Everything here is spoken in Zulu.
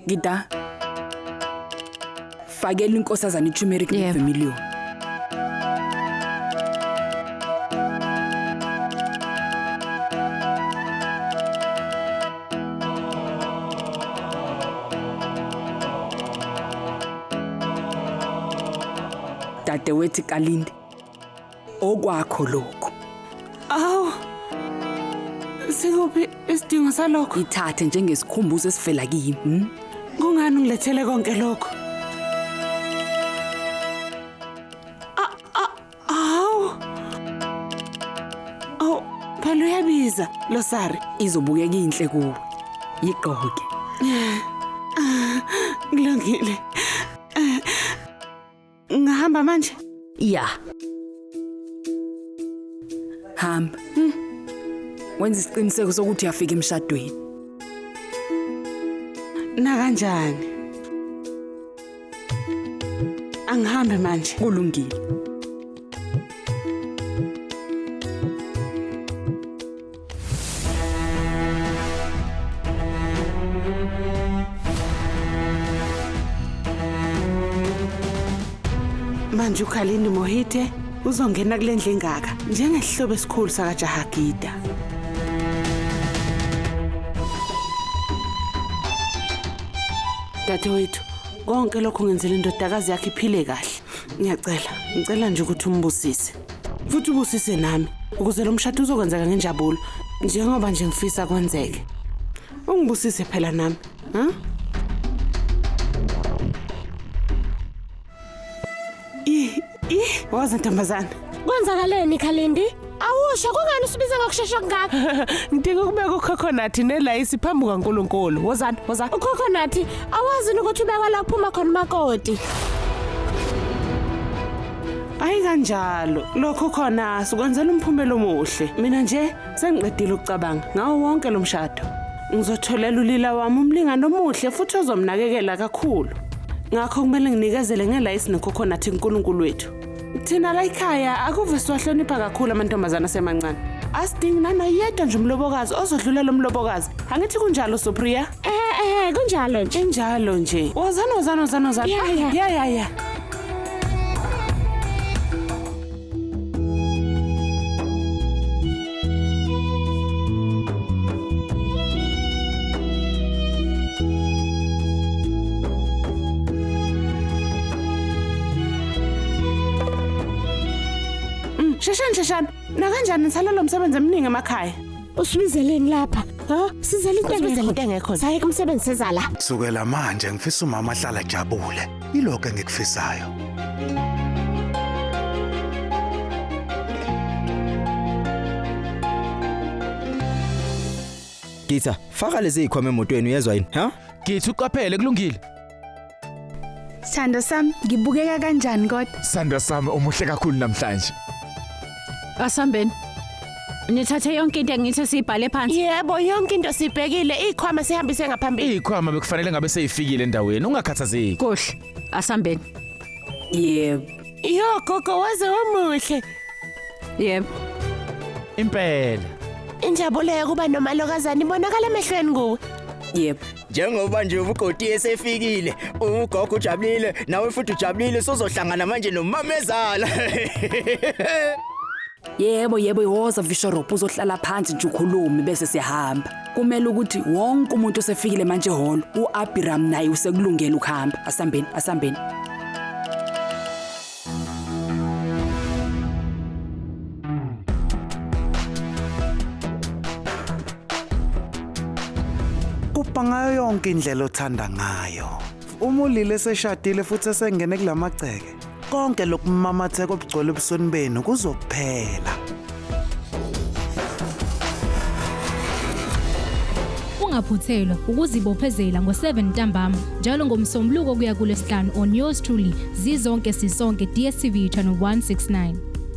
Gita. Fakela inkosazana iturmeric nevermilion. Dadewethu Kalindi. Okwakho lokho. Awu. Sikuphi isidingo salokho? Ithathe njengesikhumbuzo esivela kimi. Kungani ngilethele konke lokho? Awu, phela uyabiza lo sari. Izobukeka inhle kuwe. Yiqoke. Ngilungile. Ngihamba manje? Ya. Hamba. Wenza isiqiniseko sokuthi uyafika emshadweni. Na kanjani? Angihambe manje. Kulungile. Manje uKhalindi Mohite uzongena kule ndlu engaka njengesihlobo esikhulu sakaJahagida. Dadewethu, konke lokho ngenzela indodakazi yakhe iphile kahle. Ngicela nje ukuthi umbusise. Futhi ubusise nami ukuze lo mshado uzokwenzeka ngenjabulo njengoba nje ngifisa kwenzeke. Ungibusise phela nami, ha? Waza ntombazana. Kwenzakaleni Khalindi? Awusho kungani usibiza ngokusheshsha kangaka? Ngidinga ukubeka ucoconut nelayisi phambi kaNkulunkulu. Wozani. Ucoconut awazi ukuthi ubeka la kuphuma khona makoti. Ayi kanjalo. Lokho khona sikwenzela umphumelo omuhle. Mina nje sengiqedile ukucabanga ngawo wonke lo mshado. Ngizotholela ulila wami umlingano omuhle futhi ozomnakekela kakhulu. Ngakho kumele nginikezele ngelayisi necoconut kuNkulunkulu wethu. Thina la ekhaya akuve siwahlonipha kakhulu amantombazana asemancane. Asidingi nanoyedwa nje umlobokazi ozodlulela umlobokazi. Angithi kunjalo Supriya? Kunjalo nje. Njalo nje. Wozana. Ya. Sheshani. Na kanjani nisalelo umsebenzi eminingi emakhaya? Usibizeleni lapha? Ha? Sizele into engekho. Saye kumsebenzi sezala. Sukela manje ngifisa umama ahlala jabule. Yilokho engikufisayo. Gita, faka lezi ikhwama emotweni uyezwa yini? Ha? Githi uqaphele kulungile. Sithando sami, ngibukeka kanjani kodwa? Sandra sami umuhle kakhulu namhlanje. Asambeni. Nithathe yonke into engithi sibhale phansi. Yebo, yonke into sibhekile, ikhwama sihambise ngaphambili. Ikhwama bekufanele ngabe seyifikile endaweni, ungakhathazeki. Kuhle. Asambeni. Yebo. Yo gogo waze wamuhle. Yebo. Impela. Injabulo kuba nomalokazana ibonakala emehlweni kuwe. Yebo. Njengoba nje ubugodi esefikile, ugogo ujabulile, nawe futhi ujabulile sozohlangana manje nomamezala. Yebo, woza Vishorop uzohlala phansi nje ukhulume bese siyahamba. Kumele ukuthi wonke umuntu osefikile manje ehholo, uAbiram naye usekulungela ukuhamba. Asambeni. Kuba ngayo yonke indlela othanda ngayo. Uma ulile seshadile futhi esengene kulamagceke, konke lokumamatheka obugcwele ebusweni benu kuzokuphela. Ungaphuthelwa ukuzibophezela ngo7 ntambama njalo ngomsombuluko kuya kuLesihlanu on yours truly zizonke sisonke DStv channel 169.